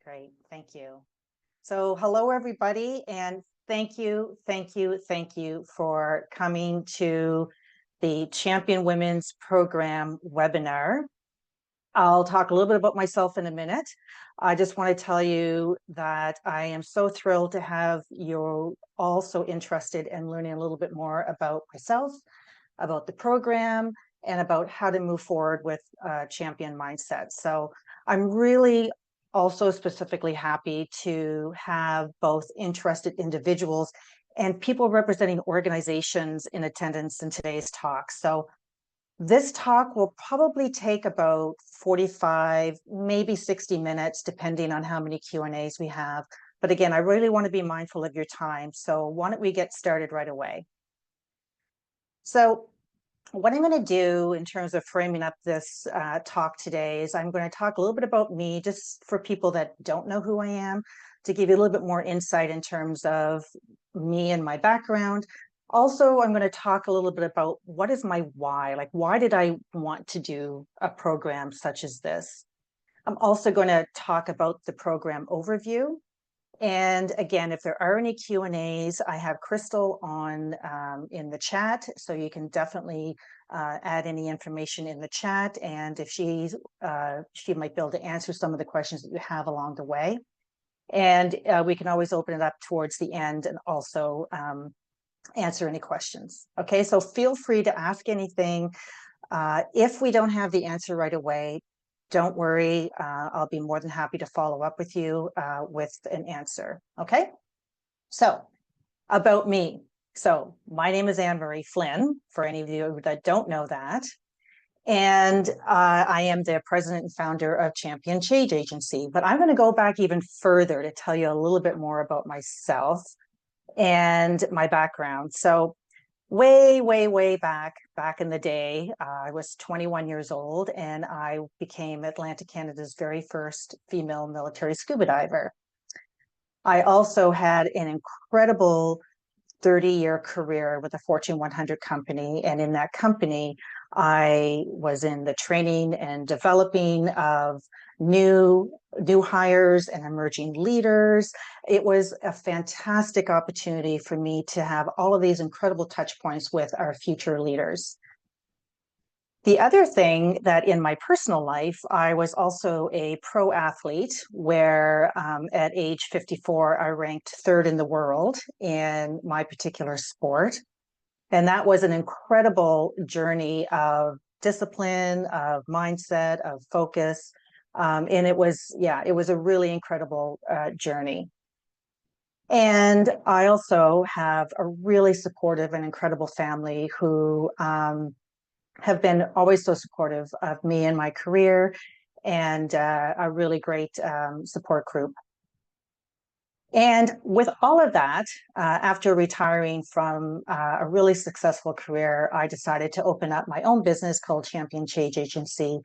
Great, thank you. So hello, everybody, and thank you for coming to the Champion Women's Program webinar. I'll talk a little bit about myself in a minute. I just want to tell you that I am so thrilled to have you all so interested in learning a little bit more about myself, about the program, and about how to move forward with champion mindset. So I'm really also specifically happy to have both interested individuals and people representing organizations in attendance in today's talk. So this talk will probably take about 45, maybe 60 minutes, depending on how many Q&As we have. But again, I really want to be mindful of your time. So why don't we get started right away? So what I'm going to do in terms of framing up this talk today is I'm going to talk a little bit about me, just for people that don't know who I am, to give you a little bit more insight in terms of me and my background. Also, I'm going to talk a little bit about what is my why, like why did I want to do a program such as this? I'm also going to talk about the program overview. And again, if there are any Q&As, I have Crystal on in the chat, so you can definitely add any information in the chat. And if she might be able to answer some of the questions that you have along the way. And we can always open it up towards the end and also answer any questions. Okay, so feel free to ask anything. If we don't have the answer right away, don't worry, I'll be more than happy to follow up with you with an answer, okay? So, about me. So, my name is Anne Marie Flynn, for any of you that don't know that. And I am the president and founder of Champion Change Agency. But I'm going to go back even further to tell you a little bit more about myself and my background. So, way back in the day, I was 21 years old and I became Atlantic Canada's very first female military scuba diver. I also had an incredible 30-year career with a Fortune 100 company, and in that company I was in the training and developing of new hires and emerging leaders. It was a fantastic opportunity for me to have all of these incredible touch points with our future leaders. The other thing that in my personal life, I was also a pro athlete where at age 54, I ranked third in the world in my particular sport. And that was an incredible journey of discipline, of mindset, of focus. And it was a really incredible journey. And I also have a really supportive and incredible family who have been always so supportive of me and my career, and a really great support group. And with all of that, after retiring from a really successful career, I decided to open up my own business called Champion Change Agency.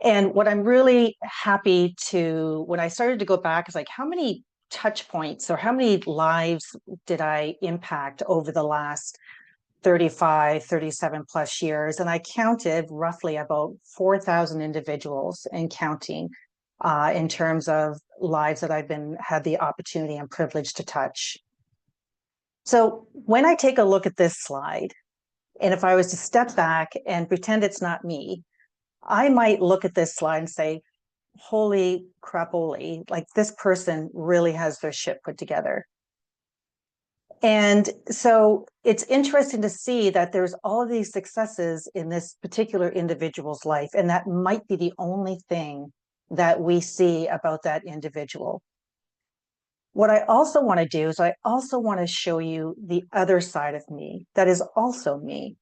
And what I'm really happy to, when I started to go back, is like, how many touch points or how many lives did I impact over the last 35, 37 plus years? And I counted roughly about 4,000 individuals and counting in terms of lives that I've had the opportunity and privilege to touch. So when I take a look at this slide, and if I was to step back and pretend it's not me, I might look at this slide and say, holy crapoly, like this person really has their shit put together. And so it's interesting to see that there's all of these successes in this particular individual's life, and that might be the only thing that we see about that individual. What I also want to do is I also want to show you the other side of me that is also me.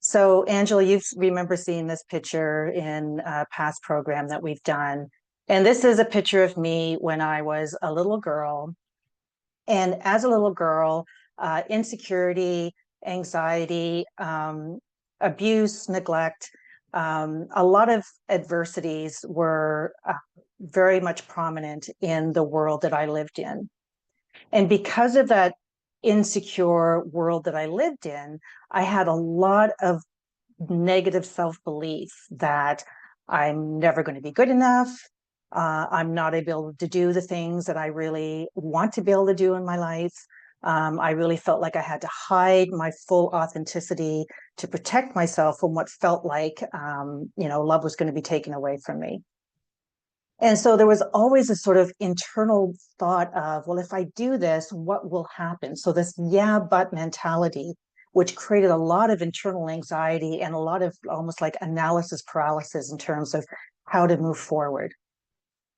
So Angela, you remember seeing this picture in a past program that we've done. And this is a picture of me when I was a little girl. And as a little girl, insecurity, anxiety, abuse, neglect, a lot of adversities were very much prominent in the world that I lived in. And because of that insecure world that I lived in, I had a lot of negative self-belief that I'm never going to be good enough. I'm not able to do the things that I really want to be able to do in my life. I really felt like I had to hide my full authenticity to protect myself from what felt like, love was going to be taken away from me. And so there was always a sort of internal thought of, well, if I do this, what will happen? So this yeah, but mentality, which created a lot of internal anxiety and a lot of almost like analysis paralysis in terms of how to move forward.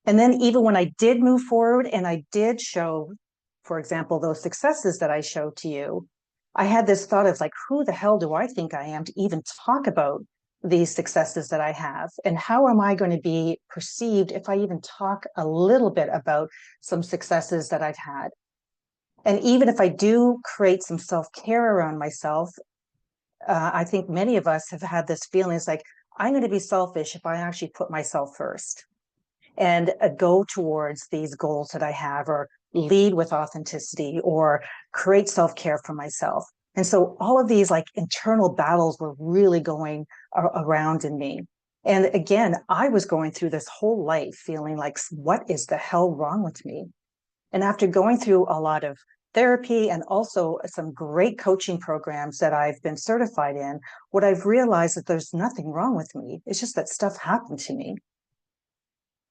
And then even when I did move forward and I did show, for example, those successes that I showed to you, I had this thought of like, who the hell do I think I am to even talk about these successes that I have? And how am I going to be perceived if I even talk a little bit about some successes that I've had? And even if I do create some self-care around myself, I think many of us have had this feeling, it's like, I'm going to be selfish if I actually put myself first and go towards these goals that I have, or lead with authenticity, or create self-care for myself. And so all of these like internal battles were really going around in me. And again, I was going through this whole life feeling like, what is the hell wrong with me? And after going through a lot of therapy and also some great coaching programs that I've been certified in, what I've realized is that there's nothing wrong with me. It's just that stuff happened to me.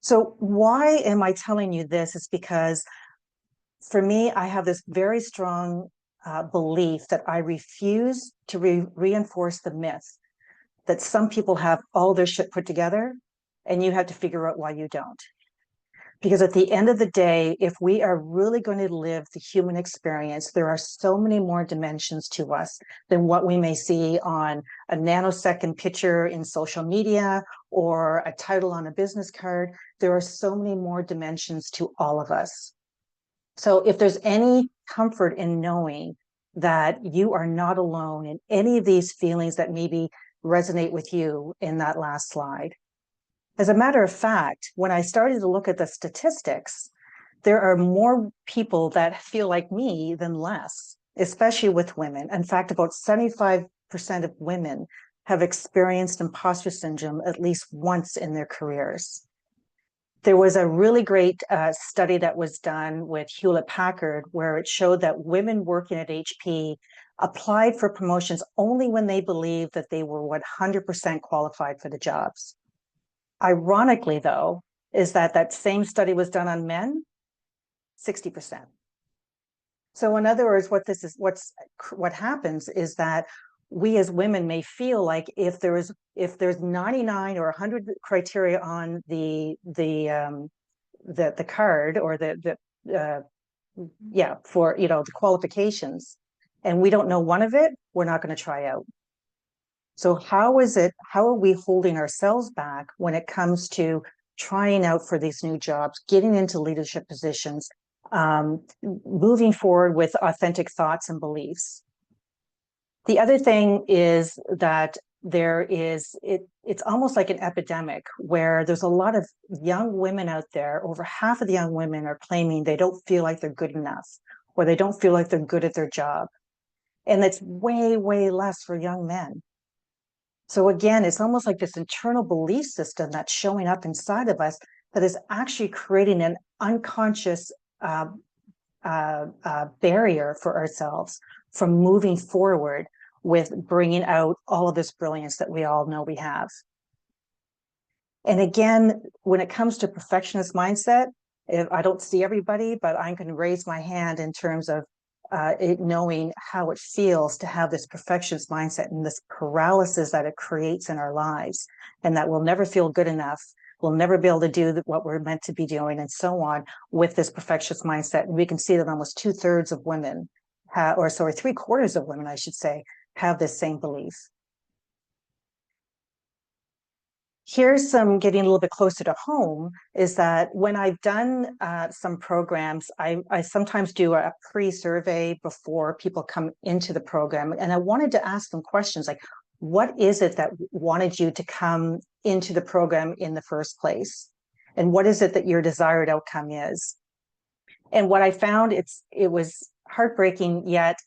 So why am I telling you this? It's because for me, I have this very strong belief that I refuse to reinforce the myth that some people have all their shit put together and you have to figure out why you don't. Because at the end of the day, if we are really going to live the human experience, there are so many more dimensions to us than what we may see on a nanosecond picture in social media or a title on a business card. There are so many more dimensions to all of us. So if there's any comfort in knowing that you are not alone in any of these feelings that maybe resonate with you in that last slide. As a matter of fact, when I started to look at the statistics, there are more people that feel like me than less, especially with women. In fact, about 75% of women have experienced imposter syndrome at least once in their careers. There was a really great study that was done with Hewlett Packard where it showed that women working at HP applied for promotions only when they believed that they were 100% qualified for the jobs. Ironically, though, is that that same study was done on men, 60%. So in other words, what happens is that we as women may feel like if there's 99 or 100 criteria on the card or for the qualifications, and we don't know one of it, we're not going to try out. So how are we holding ourselves back when it comes to trying out for these new jobs, getting into leadership positions, moving forward with authentic thoughts and beliefs? The other thing is that it's almost like an epidemic where there's a lot of young women out there. Over half of the young women are claiming they don't feel like they're good enough, or they don't feel like they're good at their job. And that's way, way less for young men. So again, it's almost like this internal belief system that's showing up inside of us that is actually creating an unconscious barrier for ourselves from moving forward with bringing out all of this brilliance that we all know we have. And again, when it comes to perfectionist mindset, I don't see everybody, but I'm going to raise my hand in terms of knowing how it feels to have this perfectionist mindset and this paralysis that it creates in our lives, and that we'll never feel good enough. We'll never be able to do what we're meant to be doing, and so on, with this perfectionist mindset. And we can see that almost 2/3 of women, 3/4 of women, I should say, have this same belief. Here's some getting a little bit closer to home, is that when I've done some programs, I sometimes do a pre-survey before people come into the program. And I wanted to ask them questions like, what is it that wanted you to come into the program in the first place? And what is it that your desired outcome is? And what I found, it was heartbreaking, yet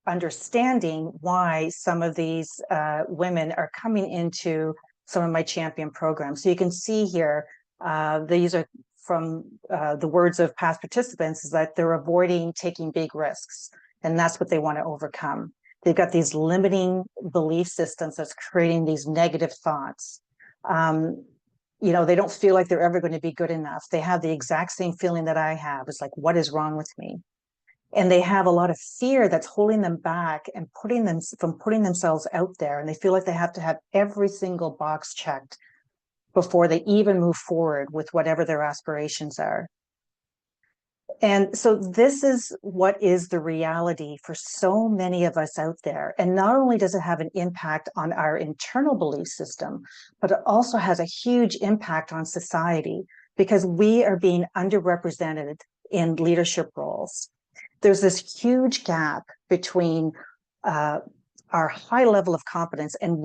understanding why some of these women are coming into some of my champion programs. So you can see here These are from the words of past participants, is that they're avoiding taking big risks, and that's what they want to overcome. They've got these limiting belief systems that's creating these negative thoughts. They don't feel like they're ever going to be good enough. They have the exact same feeling that I have. It's like, what is wrong with me? And they have a lot of fear that's holding them back and putting them from putting themselves out there. And they feel like they have to have every single box checked before they even move forward with whatever their aspirations are. And so this is what is the reality for so many of us out there. And not only does it have an impact on our internal belief system, but it also has a huge impact on society because we are being underrepresented in leadership roles. There's this huge gap between our high level of competence, and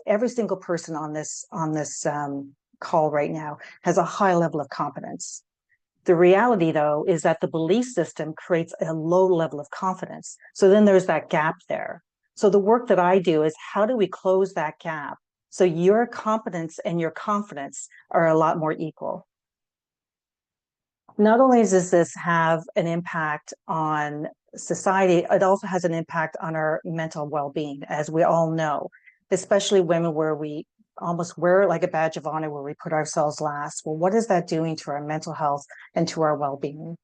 every single person on this call right now has a high level of competence. The reality, though, is that the belief system creates a low level of confidence. So then there's that gap there. So the work that I do is how do we close that gap so your competence and your confidence are a lot more equal? Not only does this have an impact on society, it also has an impact on our mental well-being, as we all know, especially women, where we almost wear it like a badge of honor, where we put ourselves last. Well, what is that doing to our mental health and to our well-being?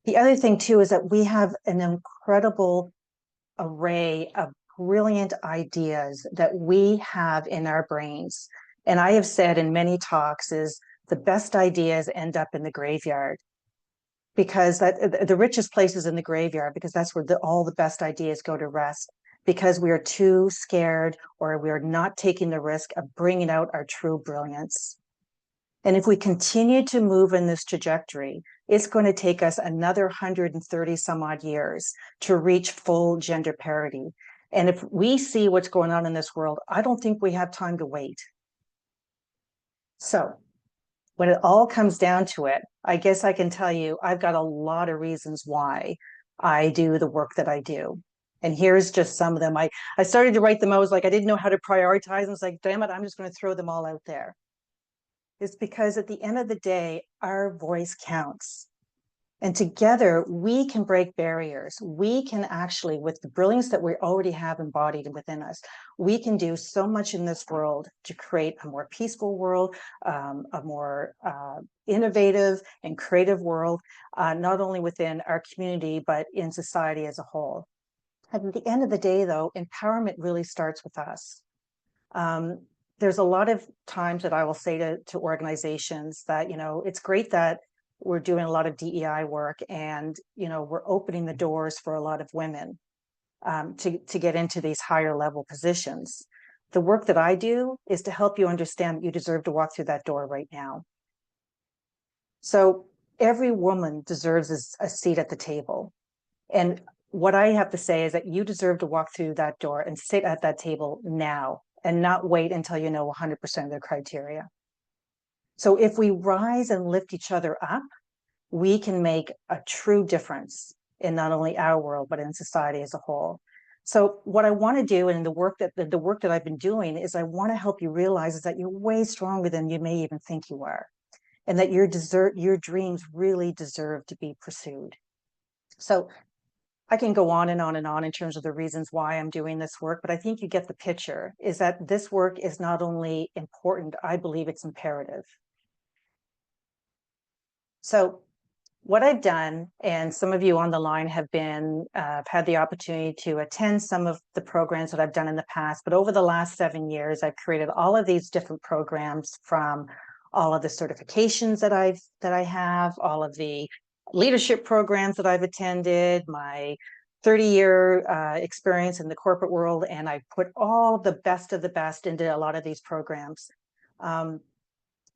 The other thing, too, is that we have an incredible array of brilliant ideas that we have in our brains. And I have said in many talks is the best ideas end up in the graveyard, because the richest place is in the graveyard, because that's where all the best ideas go to rest, because we are too scared or we are not taking the risk of bringing out our true brilliance. And if we continue to move in this trajectory, it's going to take us another 130 some odd years to reach full gender parity. And if we see what's going on in this world, I don't think we have time to wait. So when it all comes down to it, I guess I can tell you, I've got a lot of reasons why I do the work that I do. And here's just some of them. I started to write them. I was like, I didn't know how to prioritize. I was like, damn it, I'm just going to throw them all out there. It's because at the end of the day, our voice counts. And together we can break barriers. We can actually, with the brilliance that we already have embodied within us, we can do so much in this world to create a more peaceful world, a more innovative and creative world, not only within our community, but in society as a whole. And at the end of the day, though, empowerment really starts with us. There's a lot of times that I will say to organizations that, it's great that we're doing a lot of DEI work, and we're opening the doors for a lot of women to get into these higher level positions. The work that I do is to help you understand that you deserve to walk through that door right now. So every woman deserves a seat at the table. And what I have to say is that you deserve to walk through that door and sit at that table now, and not wait until you know 100% of the criteria. So if we rise and lift each other up, we can make a true difference in not only our world, but in society as a whole. So what I want to do, and the work that I've been doing, is I want to help you realize is that you're way stronger than you may even think you are, and that your dreams really deserve to be pursued. So I can go on and on and on in terms of the reasons why I'm doing this work, but I think you get the picture, is that this work is not only important, I believe it's imperative. So what I've done, and some of you on the line have had the opportunity to attend some of the programs that I've done in the past, but over the last 7 years, I've created all of these different programs, from all of the certifications that I have, all of the leadership programs that I've attended, my 30-year experience in the corporate world, and I put all the best of the best into a lot of these programs.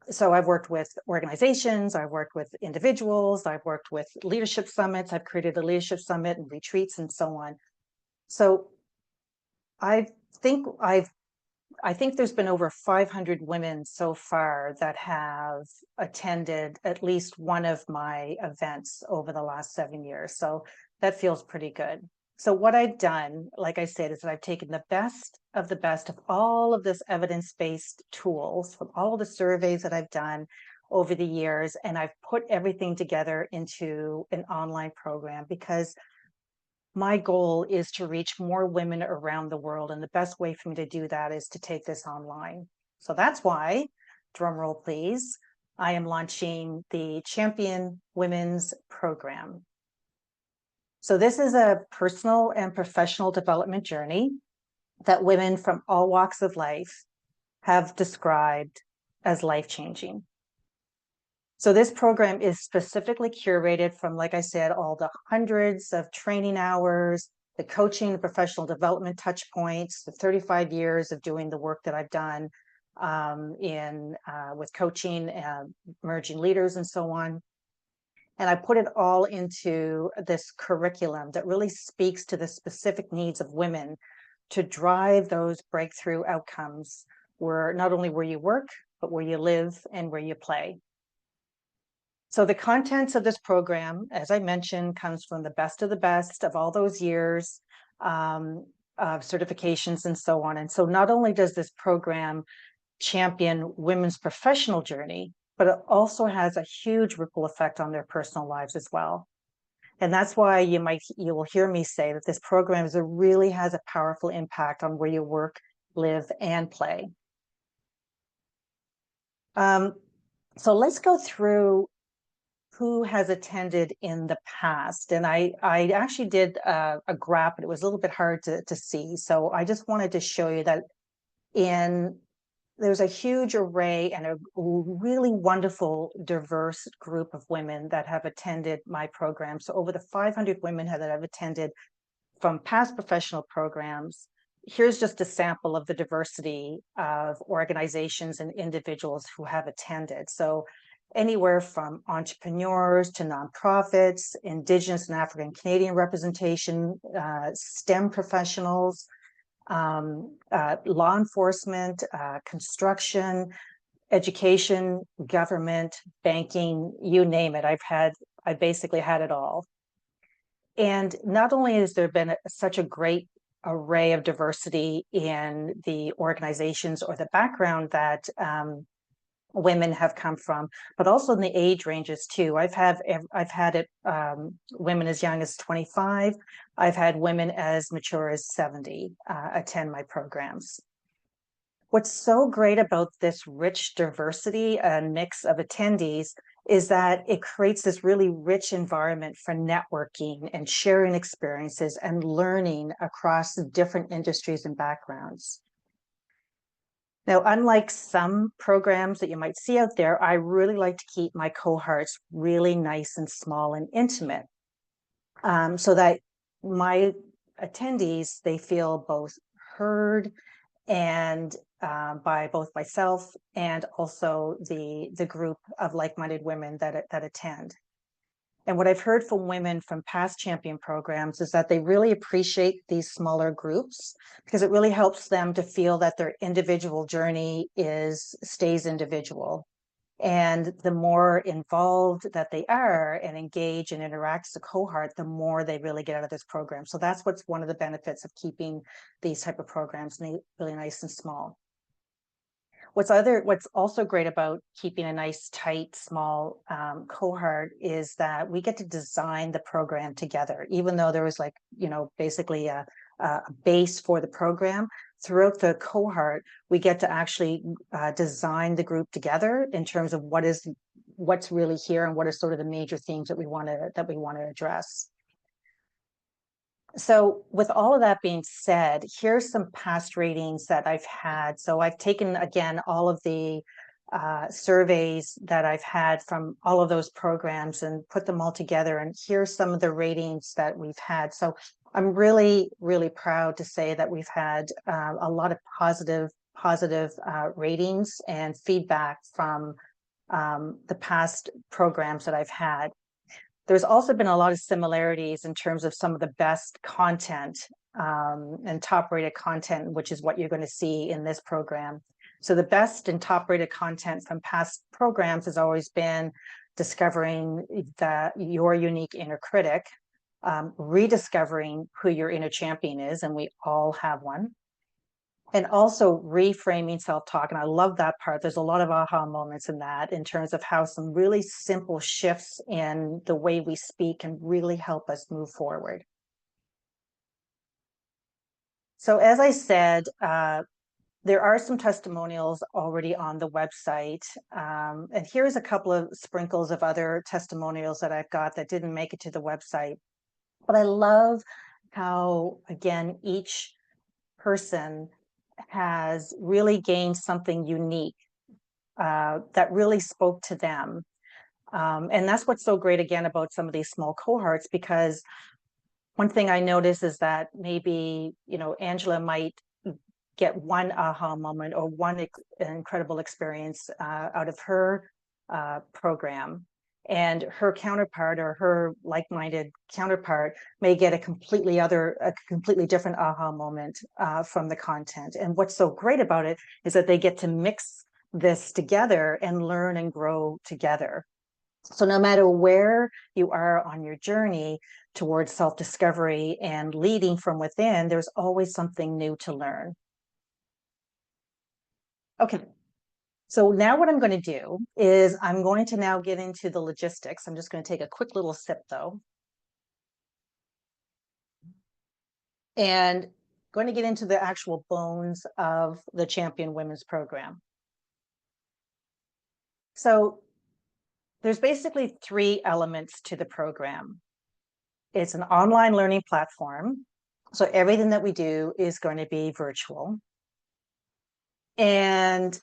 So I've worked with organizations, I've worked with individuals, I've worked with leadership summits, I've created a leadership summit and retreats and so on. So I think there's been over 500 women so far that have attended at least one of my events over the last 7 years. So that feels pretty good. So what I've done, like I said, is that I've taken the best of all of this evidence-based tools from all of the surveys that I've done over the years, and I've put everything together into an online program because my goal is to reach more women around the world. And the best way for me to do that is to take this online. So that's why, drum roll please, I am launching the Champion Women's Program. So this is a personal and professional development journey that women from all walks of life have described as life-changing. So this program is specifically curated from, like I said, all the hundreds of training hours, the coaching and professional development touch points, the 35 years of doing the work that I've done with coaching, emerging leaders and so on. And I put it all into this curriculum that really speaks to the specific needs of women to drive those breakthrough outcomes where not only where you work, but where you live and where you play. So the contents of this program, as I mentioned, comes from the best of all those years of certifications and so on. And so not only does this program champion women's professional journey, but it also has a huge ripple effect on their personal lives as well. And that's why you will hear me say that this program really has a powerful impact on where you work, live, and play. So let's go through who has attended in the past. And I actually did a graph, but it was a little bit hard to see. So I just wanted to show you that there's a huge array and a really wonderful, diverse group of women that have attended my program. So over the 500 women that have attended from past professional programs. Here's just a sample of the diversity of organizations and individuals who have attended. So anywhere from entrepreneurs to nonprofits, Indigenous and African Canadian representation, STEM professionals, law enforcement, construction, education, government, banking, you name it. I basically had it all. And not only has there been such a great array of diversity in the organizations or the background that women have come from, but also in the age ranges too. I've had women as young as 25. I've had women as mature as 70 attend my programs. What's so great about this rich diversity and mix of attendees is that it creates this really rich environment for networking and sharing experiences and learning across different industries and backgrounds. Now, unlike some programs that you might see out there, I really like to keep my cohorts really nice and small and intimate, so that my attendees, they feel both heard and by both myself and also the group of like-minded women that attend. And what I've heard from women from past champion programs is that they really appreciate these smaller groups because it really helps them to feel that their individual journey stays individual. And the more involved that they are and engage and interact as a cohort, the more they really get out of this program. So that's what's one of the benefits of keeping these type of programs really nice and small. What's also great about keeping a nice, tight, small cohort is that we get to design the program together, even though there was basically a base for the program. Throughout the cohort, we get to actually design the group together in terms of what's really here and what are sort of the major themes that we want to address. So with all of that being said, here's some past ratings that I've had. So I've taken, again, all of the surveys that I've had from all of those programs and put them all together. And here's some of the ratings that we've had. So I'm really, really proud to say that we've had a lot of positive ratings and feedback from the past programs that I've had. There's also been a lot of similarities in terms of some of the best content and top rated content, which is what you're going to see in this program. So the best and top rated content from past programs has always been discovering your unique inner critic, rediscovering who your inner champion is, and we all have one. And also reframing self-talk. And I love that part. There's a lot of aha moments in that, in terms of how some really simple shifts in the way we speak can really help us move forward. So as I said, there are some testimonials already on the website. And here's a couple of sprinkles of other testimonials that I've got that didn't make it to the website. But I love how, again, each person has really gained something unique that really spoke to them. And that's what's so great, again, about some of these small cohorts, because one thing I notice is that maybe, Angela might get one aha moment or one incredible experience out of her program. And her counterpart or her like-minded counterpart may get a completely different aha moment from the content. And what's so great about it is that they get to mix this together and learn and grow together. So no matter where you are on your journey towards self-discovery and leading from within, there's always something new to learn. Okay. So now what I'm going to do is I'm going to now get into the logistics. I'm just going to take a quick little sip though. And going to get into the actual bones of the Champion Women's Program. So there's basically 3 elements to the program. It's an online learning platform. So everything that we do is going to be virtual. And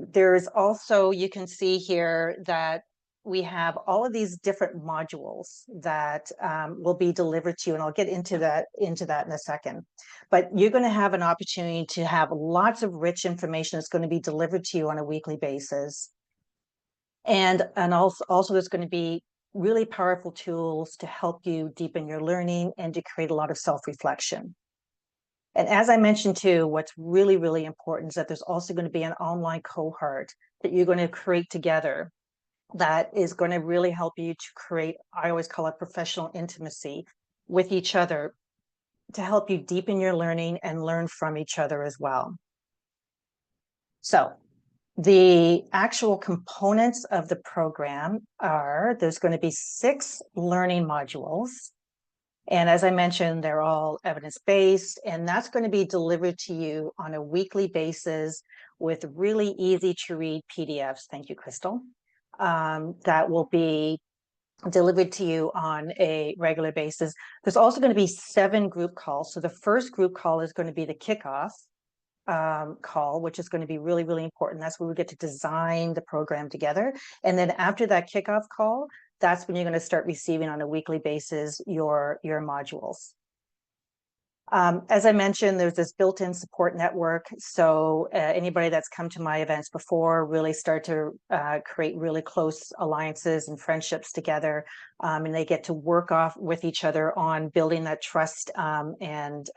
there's also, you can see here that we have all of these different modules that will be delivered to you, and I'll get into that in a second. But you're going to have an opportunity to have lots of rich information that's going to be delivered to you on a weekly basis. And also there's going to be really powerful tools to help you deepen your learning and to create a lot of self-reflection. And as I mentioned too, what's really, really important is that there's also going to be an online cohort that you're going to create together that is going to really help you to create, I always call it professional intimacy with each other, to help you deepen your learning and learn from each other as well. So the actual components of the program are, there's going to be 6 learning modules. And as I mentioned, they're all evidence-based, and that's going to be delivered to you on a weekly basis with really easy to read PDFs. Thank you, Crystal. That will be delivered to you on a regular basis. There's also going to be 7 group calls. So the first group call is going to be the kickoff call, which is going to be really, really important. That's where we get to design the program together. And then after that kickoff call, that's when you're going to start receiving on a weekly basis your modules. As I mentioned, there's this built-in support network. So anybody that's come to my events before really start to create really close alliances and friendships together. And they get to work off with each other on building that trust and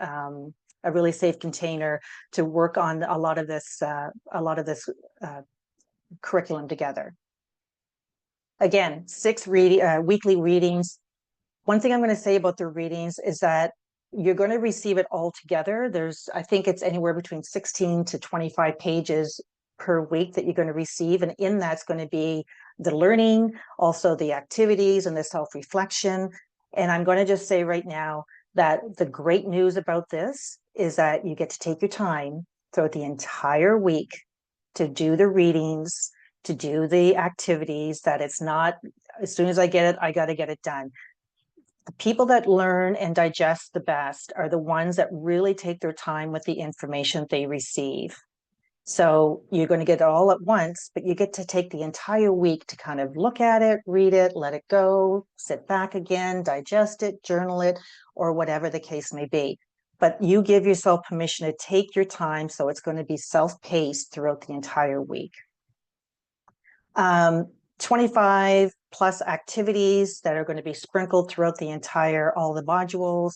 a really safe container to work on a lot of this curriculum together. Again, 6 weekly readings. One thing I'm going to say about the readings is that you're going to receive it all together. I think it's anywhere between 16 to 25 pages per week that you're going to receive. And in that's going to be the learning, also the activities and the self-reflection. And I'm going to just say right now that the great news about this is that you get to take your time throughout the entire week to do the readings, to do the activities, that it's not, as soon as I get it, I got to get it done. The people that learn and digest the best are the ones that really take their time with the information they receive. So you're going to get it all at once, but you get to take the entire week to kind of look at it, read it, let it go, sit back again, digest it, journal it, or whatever the case may be. But you give yourself permission to take your time, so it's going to be self-paced throughout the entire week. 25 plus activities that are going to be sprinkled throughout all the modules,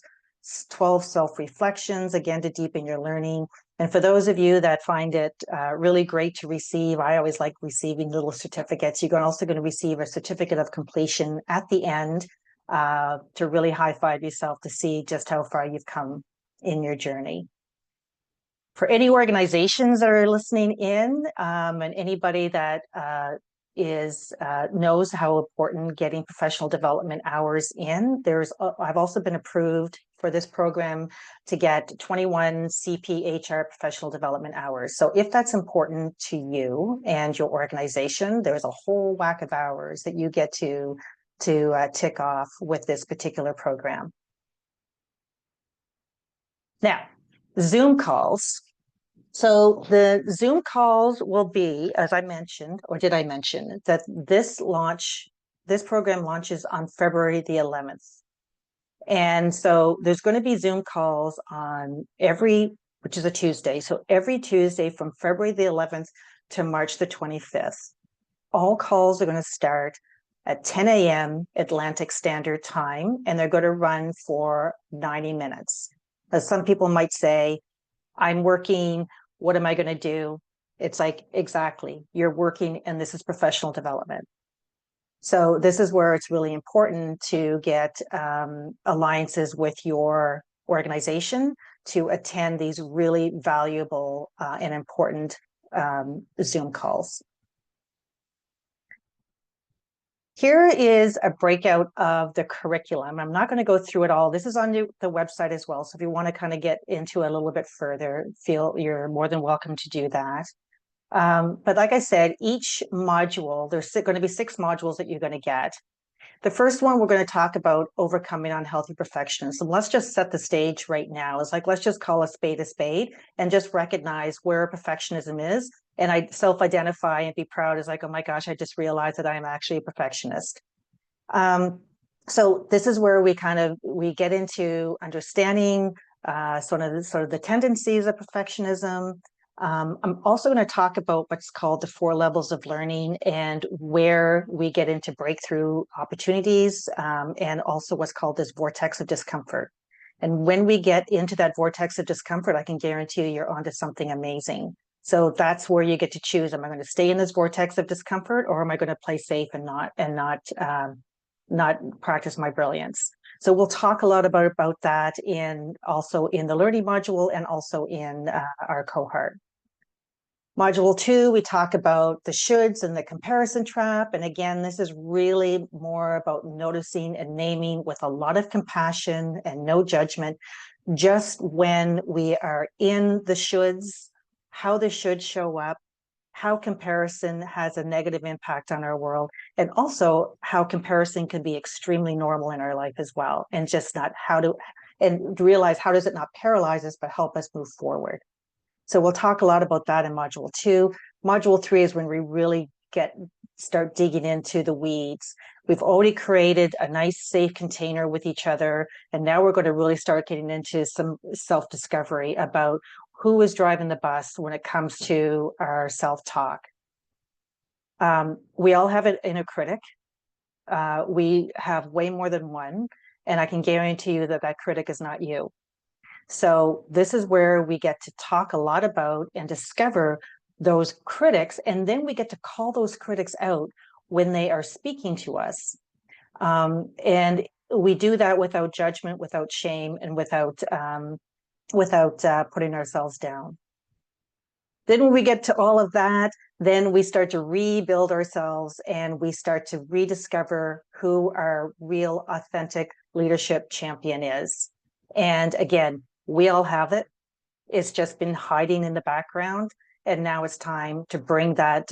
12 self-reflections, again, to deepen your learning. And for those of you that find it really great to receive, I always like receiving little certificates. You're also going to receive a certificate of completion at the end to really high-five yourself to see just how far you've come in your journey. For any organizations that are listening in, and anybody that knows how important getting professional development hours in, I've also been approved for this program to get 21 CPHR professional development hours. So if that's important to you and your organization, there's a whole whack of hours that you get to tick off with this particular program. Now, Zoom calls. So the Zoom calls will be, as I mentioned, or did I mention, that this program launches on February the 11th. And so there's going to be Zoom calls on which is a Tuesday. So every Tuesday from February the 11th to March the 25th. All calls are going to start at 10 a.m. Atlantic Standard Time, and they're going to run for 90 minutes. As some people might say, I'm working, what am I going to do? It's like, exactly, you're working, and this is professional development. So this is where it's really important to get alliances with your organization to attend these really valuable and important Zoom calls. Here is a breakout of the curriculum. I'm not going to go through it all. This is on the website as well. So if you want to kind of get into it a little bit further, you're more than welcome to do that. But like I said, each module, there's going to be 6 modules that you're going to get. The first one, we're going to talk about overcoming unhealthy perfectionism. Let's just set the stage right now. It's like, let's just call a spade and just recognize where perfectionism is. And I self-identify and be proud as like, oh my gosh, I just realized that I am actually a perfectionist. So this is where we get into understanding sort of the tendencies of perfectionism. I'm also going to talk about what's called the 4 levels of learning and where we get into breakthrough opportunities, and also what's called this vortex of discomfort. And when we get into that vortex of discomfort, I can guarantee you you're onto something amazing. So that's where you get to choose. Am I going to stay in this vortex of discomfort, or am I going to play safe and not practice my brilliance? So we'll talk a lot about that also in the learning module and also in our cohort. Module 2, we talk about the shoulds and the comparison trap. And again, this is really more about noticing and naming with a lot of compassion and no judgment, just when we are in the shoulds, how the should show up, how comparison has a negative impact on our world, and also how comparison can be extremely normal in our life as well, and just not and realize how does it not paralyze us, but help us move forward. So we'll talk a lot about that in module 2. Module 3 is when we really start digging into the weeds. We've already created a nice safe container with each other, and now we're going to really start getting into some self-discovery about who is driving the bus when it comes to our self-talk. We all have an inner critic. We have way more than one, and I can guarantee you that critic is not you. So this is where we get to talk a lot about and discover those critics, and then we get to call those critics out when they are speaking to us. And we do that without judgment, without shame, and without putting ourselves down. Then when we get to all of that, then we start to rebuild ourselves and we start to rediscover who our real, authentic leadership champion is. And again, we all have it. It's just been hiding in the background. And now it's time to bring that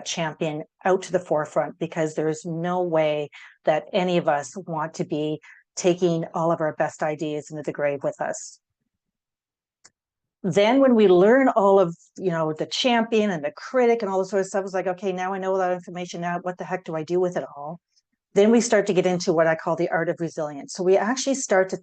champion out to the forefront, because there's no way that any of us want to be taking all of our best ideas into the grave with us. Then when we learn all of, the champion and the critic and all this sort of stuff, it's like, okay, now I know that information. Now what the heck do I do with it all? Then we start to get into what I call the art of resilience. So we actually start to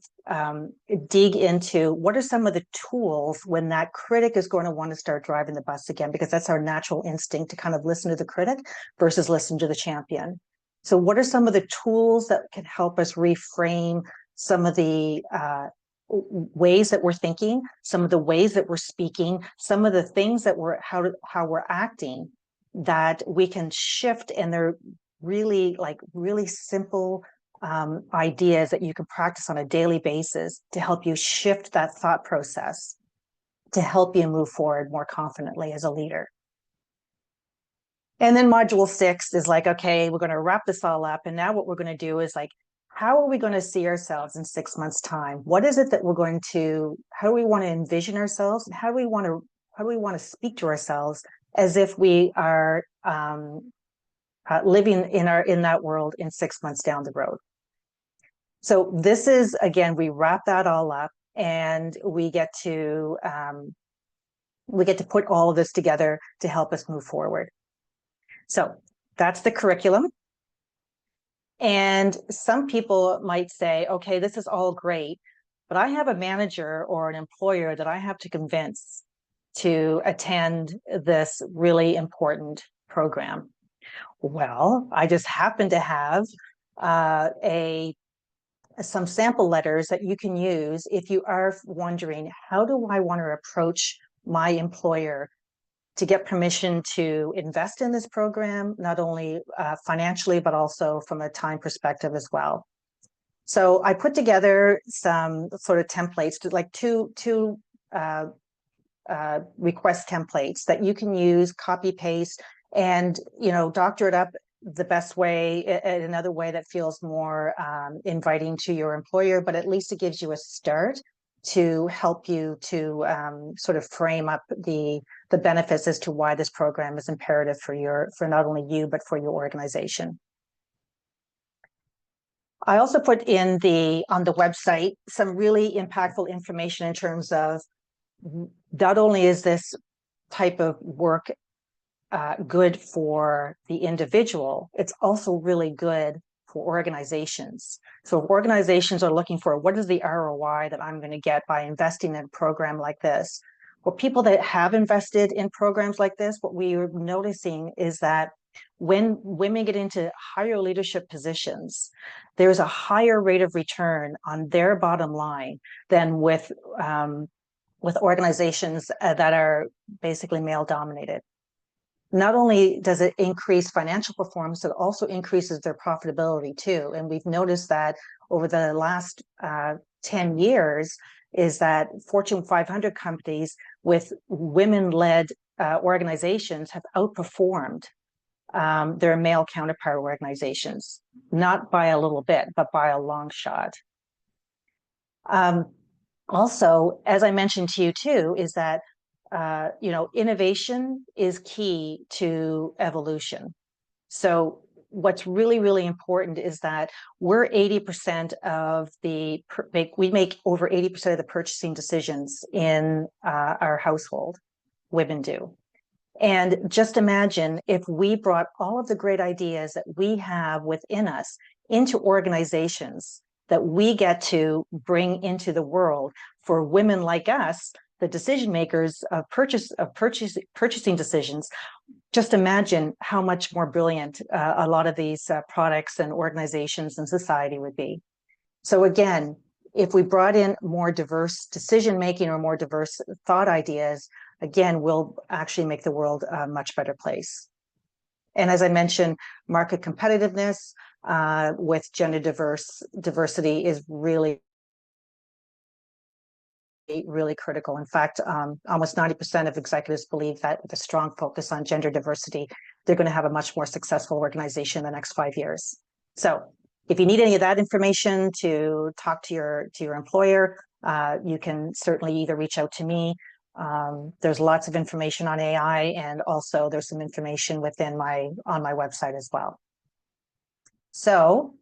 dig into what are some of the tools when that critic is going to want to start driving the bus again, because that's our natural instinct to kind of listen to the critic versus listen to the champion. So what are some of the tools that can help us reframe some of the ways that we're thinking, some of the ways that we're speaking, some of the things that how we're acting, that we can shift, and they're really simple, ideas that you can practice on a daily basis to help you shift that thought process, to help you move forward more confidently as a leader. And then module 6 is like, okay, we're going to wrap this all up. And now what we're going to do is like, how are we going to see ourselves in 6 months' time? What is it that we're going to, how do we want to envision ourselves? And how do we want to speak to ourselves as if we are living in that world in 6 months down the road? So this is, again, we wrap that all up and we get to put all of this together to help us move forward. So that's the curriculum. And some people might say, okay, this is all great, but I have a manager or an employer that I have to convince to attend this really important program. Well, I just happen to have some sample letters that you can use if you are wondering, how do I want to approach my employer to get permission to invest in this program, not only financially, but also from a time perspective as well. So I put together some sort of templates, like two request templates that you can use, copy paste, and doctor it up the best way, another way that feels more inviting to your employer, but at least it gives you a start to help you to sort of frame up the benefits as to why this program is imperative for not only you, but for your organization. I also put in on the website some really impactful information in terms of not only is this type of work good for the individual, it's also really good for organizations. So if organizations are looking for what is the ROI that I'm going to get by investing in a program like this, well, people that have invested in programs like this, what we are noticing is that when women get into higher leadership positions, there's a higher rate of return on their bottom line than with organizations that are basically male dominated. Not only does it increase financial performance, it also increases their profitability too. And we've noticed that over the last 10 years is that Fortune 500 companies with women-led organizations have outperformed their male counterpart organizations, not by a little bit, but by a long shot. Also, as I mentioned to you too, is that innovation is key to evolution. So what's really, really important is that we're 80% of we make over 80% of the purchasing decisions in our household, women do. And just imagine if we brought all of the great ideas that we have within us into organizations that we get to bring into the world for women like us, the decision makers of purchasing decisions. Just imagine how much more brilliant a lot of these products and organizations and society would be. So again, if we brought in more diverse decision making or more diverse thought ideas, again, we'll actually make the world a much better place. And as I mentioned, market competitiveness with gender diversity is really critical. In fact, almost 90% of executives believe that with a strong focus on gender diversity, they're going to have a much more successful organization in the next 5 years. So if you need any of that information to talk to your employer, you can certainly either reach out to me. There's lots of information on AI, and also there's some information on my website as well. So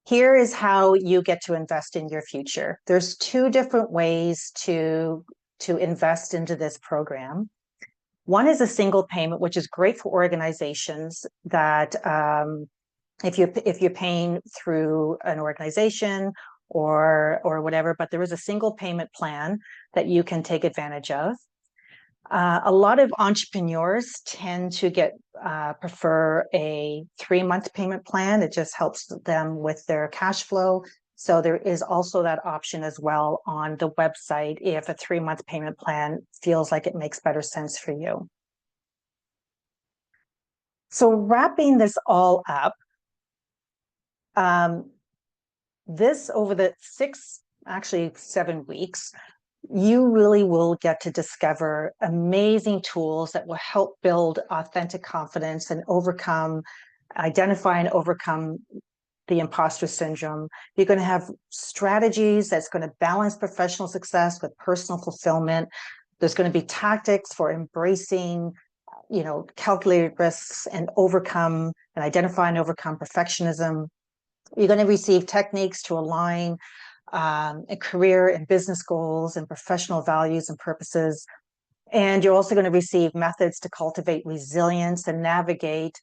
here is how you get to invest in your future. There's 2 different ways to invest into this program. One is a single payment, which is great for organizations that if you're paying through an organization or whatever, but there is a single payment plan that you can take advantage of. A lot of entrepreneurs tend to prefer a 3-month payment plan. It just helps them with their cash flow. So there is also that option as well on the website if a 3-month payment plan feels like it makes better sense for you. So wrapping this all up, This over the 7 weeks, you really will get to discover amazing tools that will help build authentic confidence and identify and overcome the imposter syndrome. You're going to have strategies that's going to balance professional success with personal fulfillment. There's going to be tactics for embracing, calculated risks and identify and overcome perfectionism. You're going to receive techniques to align a career and business goals and professional values and purposes. And you're also going to receive methods to cultivate resilience and navigate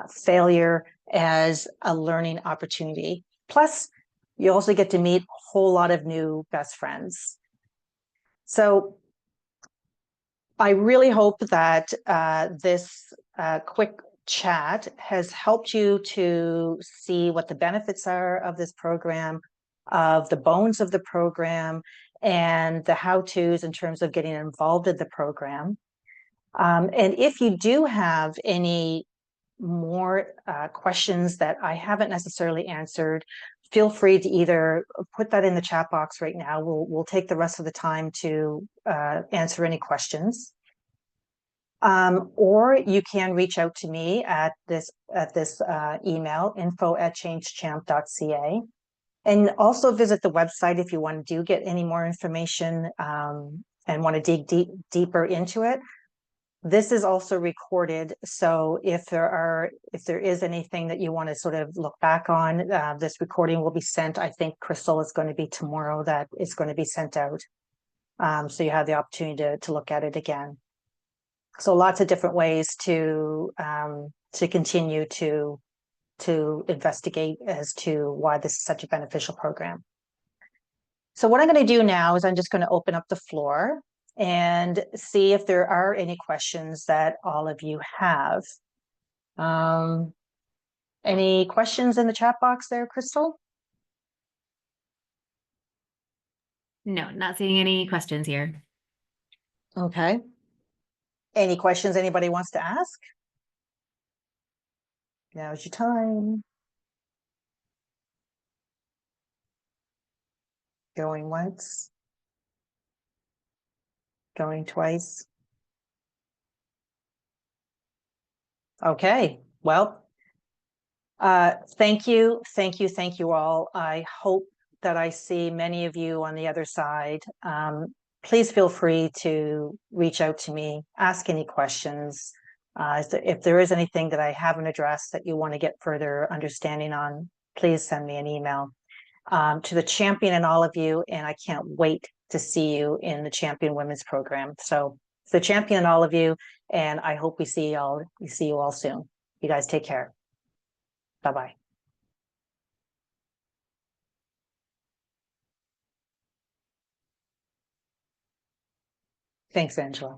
failure as a learning opportunity. Plus, you also get to meet a whole lot of new best friends. So I really hope that this quick chat has helped you to see what the benefits are of this program, of the bones of the program, and the how-tos in terms of getting involved in the program. And if you do have any more questions that I haven't necessarily answered, feel free to either put that in the chat box right now. We'll take the rest of the time to answer any questions. Or you can reach out to me at this email, info@changechamp.ca. And also visit the website if you want to get any more information and want to dig deeper into it. This is also recorded, so if there is anything that you want to sort of look back on, this recording will be sent. I think, Crystal, is going to be tomorrow that it's going to be sent out. So you have the opportunity to look at it again. So lots of different ways to continue to investigate as to why this is such a beneficial program. So what I'm going to do now is I'm just going to open up the floor and see if there are any questions that all of you have. Any questions in the chat box there, Crystal? No, not seeing any questions here. Okay. Any questions anybody wants to ask? Now's your time. Going once. Going twice. Okay, well, thank you all. I hope that I see many of you on the other side. Please feel free to reach out to me, ask any questions. If there is anything that I haven't addressed that you want to get further understanding on, please send me an email. To the champion and all of you, and I can't wait to see you in the Champion Women's Program. So the champion and all of you, and I hope we see you all soon. You guys take care. Bye-bye. Thanks, Angela.